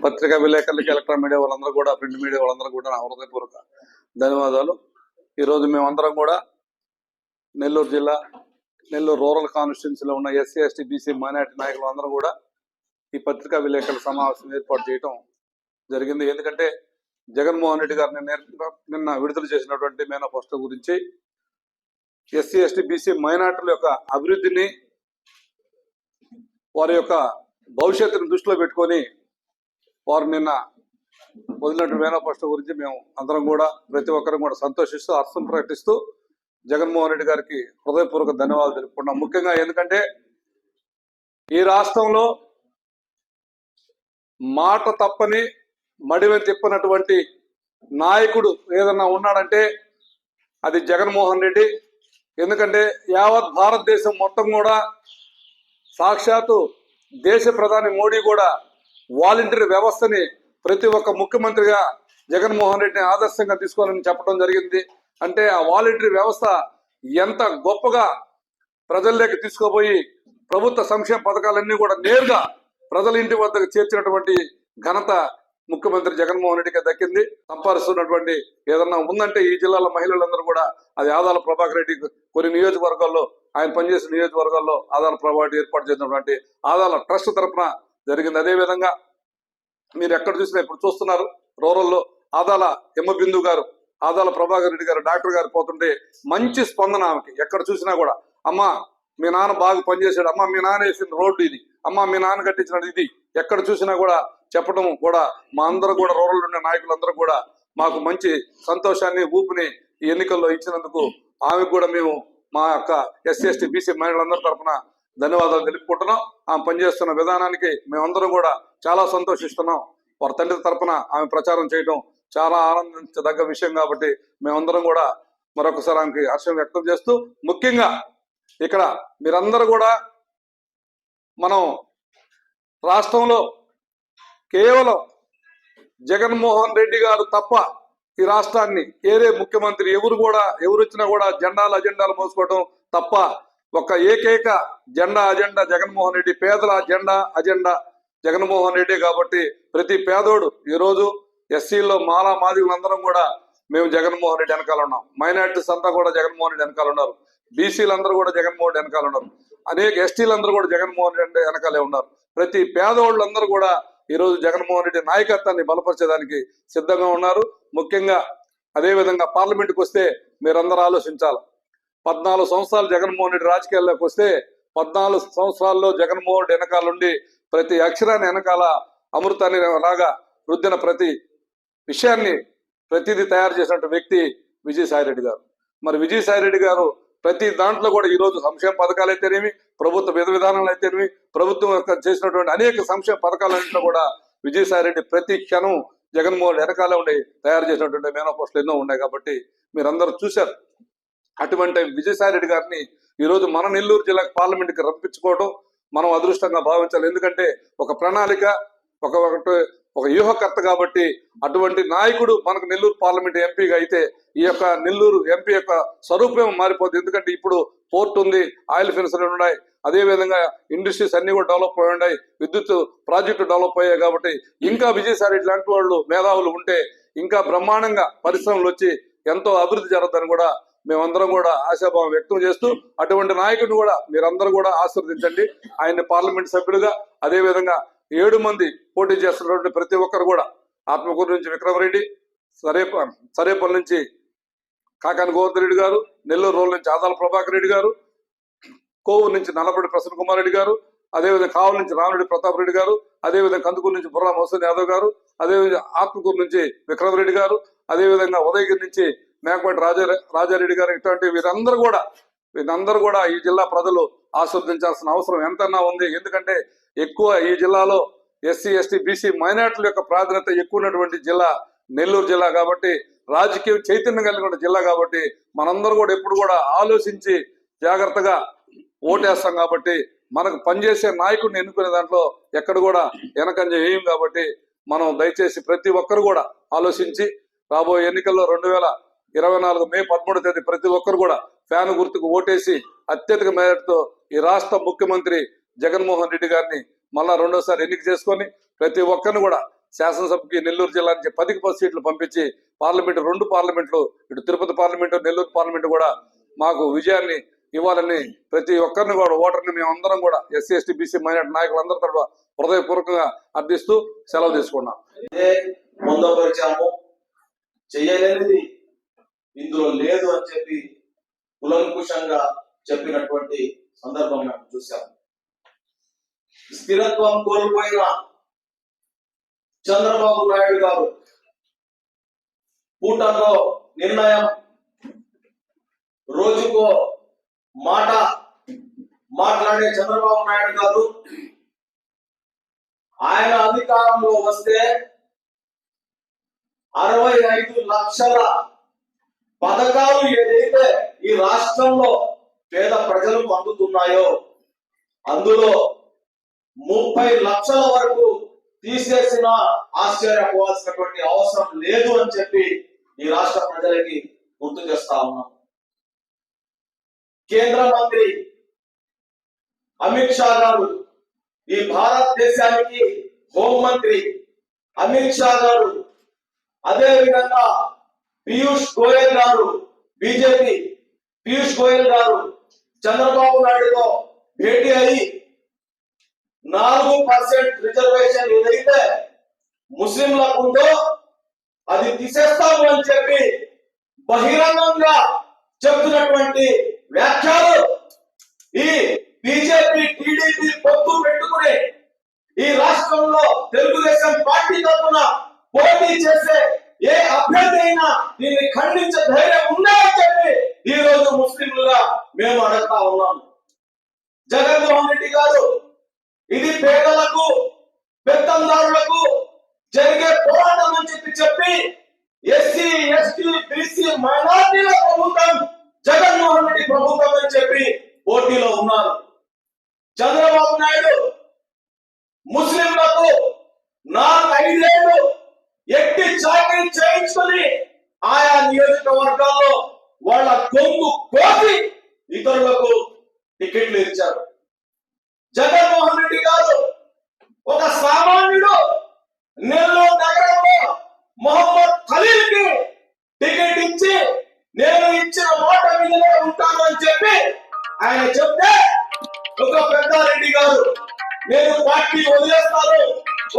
పత్రికా విలేకరులకి, electronic media వాళ్ళందరూ కూడా, ప్రింట్ మీడియా వాళ్ళందరూ కూడా నా హృదయపూర్వక ధన్యవాదాలు. ఈరోజు మేమందరం కూడా నెల్లూరు జిల్లా, నెల్లూరు రూరల్ కాన్స్టిట్యున్సీలో ఉన్న ఎస్సీ, ఎస్టీ, బీసీ, మైనార్టీ నాయకులు అందరూ కూడా ఈ పత్రికా విలేకరుల సమావేశం ఏర్పాటు చేయడం జరిగింది. ఎందుకంటే జగన్మోహన్ రెడ్డి గారిని నిన్న విడుదల చేసినటువంటి మేనిఫెస్టో గురించి ఎస్సీ, ఎస్టీ, బీసీ, మైనార్టీల యొక్క అభివృద్ధిని, వారి యొక్క భవిష్యత్తును దృష్టిలో పెట్టుకొని వారు నిన్న వదిలినటువంటి మేనిఫెస్టో గురించి మేము అందరం కూడా, ప్రతి ఒక్కరం కూడా సంతోషిస్తూ, హర్షం ప్రకటిస్తూ జగన్మోహన్ రెడ్డి గారికి హృదయపూర్వక ధన్యవాదాలు తెలుపుకుంటున్నాం. ముఖ్యంగా ఎందుకంటే ఈ రాష్ట్రంలో మాట తప్పని, మడివె తిప్పనటువంటి నాయకుడు ఏదన్నా ఉన్నాడంటే అది జగన్మోహన్ రెడ్డి. ఎందుకంటే యావత్ భారతదేశం మొత్తం కూడా, సాక్షాత్తు దేశ ప్రధాని మోడీ కూడా వాలంటీర్ వ్యవస్థని ప్రతి ఒక్క ముఖ్యమంత్రిగా జగన్మోహన్ రెడ్డిని ఆదర్శంగా తీసుకోవాలని చెప్పడం జరిగింది. అంటే ఆ వాలంటీర్ వ్యవస్థ ఎంత గొప్పగా ప్రజల్లోకి తీసుకుపోయి ప్రభుత్వ సంక్షేమ పథకాలన్నీ కూడా నేరుగా ప్రజల ఇంటి వద్దకు చేర్చినటువంటి ఘనత ముఖ్యమంత్రి జగన్మోహన్ రెడ్డికి దక్కింది. సంపాదిస్తున్నటువంటి ఏదన్నా ఉందంటే ఈ జిల్లాలో మహిళలందరూ కూడా అది ఆదాల ప్రభాకర్ రెడ్డి కొన్ని నియోజకవర్గాల్లో, ఆయన పనిచేసిన నియోజకవర్గాల్లో ఆదాల ప్రభాకర్ ఏర్పాటు చేసినటువంటి ఆదాల ట్రస్ట్ తరఫున జరిగింది. అదేవిధంగా మీరు ఎక్కడ చూసినా ఇప్పుడు చూస్తున్నారు, రూరల్లో ఆదాల ఎమ్మ బిందు గారు, ఆదాల ప్రభాకర్ రెడ్డి గారు, డాక్టర్ గారు పోతుంటే మంచి స్పందన ఆమెకి. ఎక్కడ చూసినా కూడా, అమ్మ మీ నాన్న బాగా పనిచేశాడు, అమ్మ మీ నాన్న వేసిన రోడ్డు ఇది, అమ్మ మీ నాన్న కట్టించినది ఇది, ఎక్కడ చూసినా కూడా చెప్పడం కూడా మా అందరూ కూడా, రూరల్ ఉండే నాయకులందరూ కూడా మాకు మంచి సంతోషాన్ని, ఊపిని ఈ ఎన్నికల్లో ఇచ్చినందుకు ఆమెకు కూడా మేము మా యొక్క ఎస్సీ, ఎస్టీ, బీసీ మహిళలందరి తరఫున ధన్యవాదాలు తెలుపుకుంటున్నాం. ఆమె పనిచేస్తున్న విధానానికి మేమందరం కూడా చాలా సంతోషిస్తున్నాం. వారి తండ్రి తరఫున ఆమె ప్రచారం చేయడం చాలా ఆనందించదగ్గ విషయం కాబట్టి మేమందరం కూడా మరొకసారి ఆమెకి హర్షం వ్యక్తం చేస్తూ, ముఖ్యంగా ఇక్కడ మీరందరూ కూడా మనం రాష్ట్రంలో కేవలం జగన్మోహన్ రెడ్డి గారు తప్ప ఈ రాష్ట్రాన్ని ఏదే ముఖ్యమంత్రి ఎవరు వచ్చినా కూడా అజెండాలు మోసుకోవడం తప్ప ఒక ఏకైక అజెండా జగన్మోహన్ రెడ్డి, పేదల అజెండా జగన్మోహన్ రెడ్డి. కాబట్టి ప్రతి పేదోడు ఈరోజు ఎస్సీల్లో మాలా మాదిగులందరం కూడా మేము జగన్మోహన్ రెడ్డి వెనకాల ఉన్నాం, మైనార్టీస్ అంతా కూడా జగన్మోహన్ రెడ్డి వెనకాల ఉన్నారు, బీసీలందరూ కూడా జగన్మోహన్ రెడ్డి వెనకాల ఉన్నారు, అనేక ఎస్టీలందరూ కూడా జగన్మోహన్ రెడ్డి వెనకాలే ఉన్నారు. ప్రతి పేదవాళ్ళందరూ కూడా ఈరోజు జగన్మోహన్ రెడ్డి నాయకత్వాన్ని బలపరిచేదానికి సిద్ధంగా ఉన్నారు. ముఖ్యంగా అదేవిధంగా పార్లమెంట్కి వస్తే మీరందరూ ఆలోచించాలి. 14 సంవత్సరాలు జగన్మోహన్ రెడ్డి రాజకీయాల్లోకి వస్తే 14 సంవత్సరాల్లో జగన్మోహన్ రెడ్డి వెనకాల ఉండి ప్రతి అక్షరాన్ని వెనకాల అమృతాన్ని లాగా రుద్దిన ప్రతి విషయాన్ని ప్రతిదీ తయారు చేసినటువంటి వ్యక్తి విజయసాయిరెడ్డి గారు. మరి విజయసాయిరెడ్డి గారు ప్రతి దాంట్లో కూడా ఈరోజు సంక్షేమ పథకాలు అయితేనేమి, ప్రభుత్వ విధానాలు అయితేనేమి, ప్రభుత్వం చేసినటువంటి అనేక సంక్షేమ పథకాలన్నింటిలో కూడా విజయసాయిరెడ్డి ప్రతి క్షణం జగన్మోహన్ వెనకాలే ఉండి తయారు చేసినటువంటి మేనిఫెస్టోలు ఎన్నో ఉన్నాయి. కాబట్టి మీరందరూ చూశారు. అటువంటి విజయసాయిరెడ్డి గారిని ఈరోజు మన నెల్లూరు జిల్లాకు పార్లమెంట్కి రప్పించుకోవడం మనం అదృష్టంగా భావించాలి. ఎందుకంటే ఒక ప్రణాళిక, ఒక వ్యూహకర్త కాబట్టి అటువంటి నాయకుడు మనకు నెల్లూరు పార్లమెంట్ ఎంపీగా అయితే ఈ యొక్క నెల్లూరు ఎంపీ యొక్క స్వరూపం మారిపోతుంది. ఎందుకంటే ఇప్పుడు పోర్ట్ ఉంది, ఆయిల్ ఫినిషర్లు ఉన్నాయి, అదేవిధంగా ఇండస్ట్రీస్ అన్ని కూడా డెవలప్ అయి ఉన్నాయి, విద్యుత్ ప్రాజెక్టు డెవలప్ అయ్యాయి. కాబట్టి ఇంకా విజయసాయిరెడ్డి లాంటి వాళ్ళు మేధావులు ఉంటే ఇంకా బ్రహ్మాండంగా పరిశ్రమలు వచ్చి ఎంతో అభివృద్ధి జరుగుతుందని కూడా మేమందరం కూడా ఆశాభావం వ్యక్తం చేస్తూ, అటువంటి నాయకుడిని కూడా మీరందరూ కూడా ఆశీర్వదించండి. ఆయన పార్లమెంట్ సభ్యులుగా, అదేవిధంగా 7 మంది పోటీ చేస్తున్నటువంటి ప్రతి ఒక్కరు కూడా, ఆత్మకూరు నుంచి విక్రమరెడ్డి, సరేపల్లి నుంచి కాకాని గోవర్ధన్ రెడ్డి గారు, నెల్లూరు రోడ్ నుంచి ఆదాల ప్రభాకర్ రెడ్డి గారు, కోవూరు నుంచి నల్లపరెడ్డి ప్రసన్న కుమార్ రెడ్డి గారు, అదేవిధంగా కావలి నుంచి రామిరెడ్డి ప్రతాప్ రెడ్డి గారు, అదేవిధంగా కందుకూరు నుంచి బుర్రా మోహన్ యాదవ్ గారు, అదేవిధంగా ఆత్మకూరు నుంచి విక్రమరెడ్డి గారు, అదేవిధంగా ఉదయగిరి నుంచి మేకపాటి రాజారెడ్డి గారు, ఇటువంటి వీరందరూ కూడా ఈ జిల్లా ప్రజలు ఆస్వాదించాల్సిన అవసరం ఎంతన్నా ఉంది. ఎందుకంటే ఎక్కువ ఈ జిల్లాలో ఎస్సీ, ఎస్టీ, బీసీ, మైనార్టీల యొక్క ప్రాధాన్యత ఎక్కువ ఉన్నటువంటి జిల్లా నెల్లూరు జిల్లా. కాబట్టి రాజకీయ చైతన్యం కలిగిన జిల్లా కాబట్టి మనందరూ కూడా ఎప్పుడు కూడా ఆలోచించి జాగ్రత్తగా ఓటేస్తాం. కాబట్టి మనకు పనిచేసే నాయకుడిని ఎన్నుకునే దాంట్లో ఎక్కడ కూడా వెనకంజ వేయం. కాబట్టి మనం దయచేసి ప్రతి ఒక్కరు కూడా ఆలోచించి రాబోయే ఎన్నికల్లో 2024 మే 13వ తేదీ ప్రతి ఒక్కరు కూడా ఫ్యాన్ గుర్తుకు ఓటేసి అత్యధిక మేరతో ఈ రాష్ట్ర ముఖ్యమంత్రి జగన్మోహన్ రెడ్డి గారిని మళ్ళా రెండోసారి ఎన్నిక చేసుకొని ప్రతి ఒక్కరిని కూడా శాసనసభకి నెల్లూరు జిల్లా నుంచి 10కి 10 సీట్లు పంపించి పార్లమెంటు 2 పార్లమెంట్లు ఇటు తిరుపతి పార్లమెంటు నెల్లూరు పార్లమెంటు కూడా మాకు విజయాన్ని ఇవ్వాలని ప్రతి ఒక్కరిని కూడా ఓటర్ని మేమందరం కూడా ఎస్సీ ఎస్టీ బీసీ మైనార్టీ నాయకులందరూ తరఫున హృదయపూర్వకంగా అర్థిస్తూ సెలవు తీసుకున్నాం. పొందపరిచాము, చేయలేనిది ఇందులో లేదు అని చెప్పి కులంకుశంగా చెప్పినటువంటి సందర్భం మనం చూసాం. స్థిరత్వం కోల్పోయిన చంద్రబాబు నాయుడు గారు పూటలో నిర్ణయం, రోజుకో మాట మాట్లాడే చంద్రబాబు నాయుడు గారు ఆయన అధికారంలో వస్తే 65 లక్షల పథకాలు ఏదైతే ఈ రాష్ట్రంలో పేద ప్రజలకు అందుతున్నాయో అందులో 30 లక్షల వరకు తీసేసిన ఆశ్చర్యపోవాల్సినటువంటి అవసరం లేదు అని చెప్పి ఈ రాష్ట్ర ప్రజలకి గుర్తు చేస్తా ఉన్నాం. కేంద్ర మంత్రి అమిత్ షా గారు, ఈ భారతదేశానికి హోంమంత్రి అమిత్ షా గారు, అదే విధంగా పీయూష్ గోయల్ గారు, బీజేపీ పీయూష్ గోయల్ గారు చంద్రబాబు నాయుడుతో భేటీ అయి 4% రిజర్వేషన్ ఏదైతే ముస్లింలకు ఉందో అది తీసేస్తాము అని చెప్పి బహిరంగంగా చెప్తున్నటువంటి వ్యాఖ్యలు ఈ బీజేపీ టీడీపీ పొత్తు పెట్టుకుని ఈ రాష్ట్రంలో తెలుగుదేశం పార్టీ తరఫున పోటీ చేసే ఏ అభ్యర్థి అయినా దీన్ని ఖండించే ధైర్యం ఉందా అని చెప్పి ఈ రోజు ముస్లింలుగా మేము అడుగుతా ఉన్నాము. జగన్మోహన్ రెడ్డి గారు ఇది పేదలకు పెత్తందారులకు జరిగే పోరాటం అని చెప్పి ఎస్సీ ఎస్టీ బీసీ మైనార్టీల ప్రభుత్వం జగన్మోహన్ రెడ్డి ప్రభుత్వం అని చెప్పి పోటీలో ఉన్నారు. చంద్రబాబు నాయుడు ముస్లింలకు 4-5 ఏళ్ళు ఎట్టి చాకరీ చేయించుకొని ఆయా నియోజకవర్గాల్లో వాళ్ళ గొంతు కోసి ఇతరులకు టికెట్లు ఇచ్చారు. జగన్మోహన్ రెడ్డి గారు ఒక సామాన్యుడు నెల్లూరు నగరంలో మొహమ్మద్ ఖలీల్ కి టికెట్ ఇచ్చి నేను ఇచ్చిన మాట మీదనే ఉంటాను అని చెప్పి ఆయన చెప్తే ఒక పెద్దారెడ్డి గారు నేను పార్టీ వదిలేస్తాను,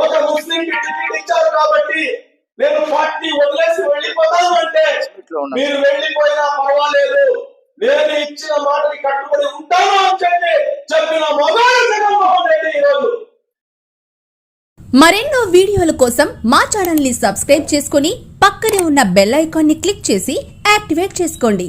ఒక ముస్లిం కి టికెట్ ఇచ్చారు కాబట్టి నేను పార్టీ వదిలేసి వెళ్ళిపోతాను అంటే మీరు వెళ్ళిపోయినా పర్వాలేదు, నేను ఇచ్చిన మాటని కట్టుబడి ఉంటాను అని చెప్పి చెప్పిన మొదటి జగన్మోహన్ రెడ్డి ఈరోజు. మరెన్నో వీడియోల కోసం మా ఛానల్ ని సబ్స్క్రైబ్ చేసుకుని పక్కనే ఉన్న బెల్ ఐకాన్ ని క్లిక్ చేసి యాక్టివేట్ చేసుకోండి.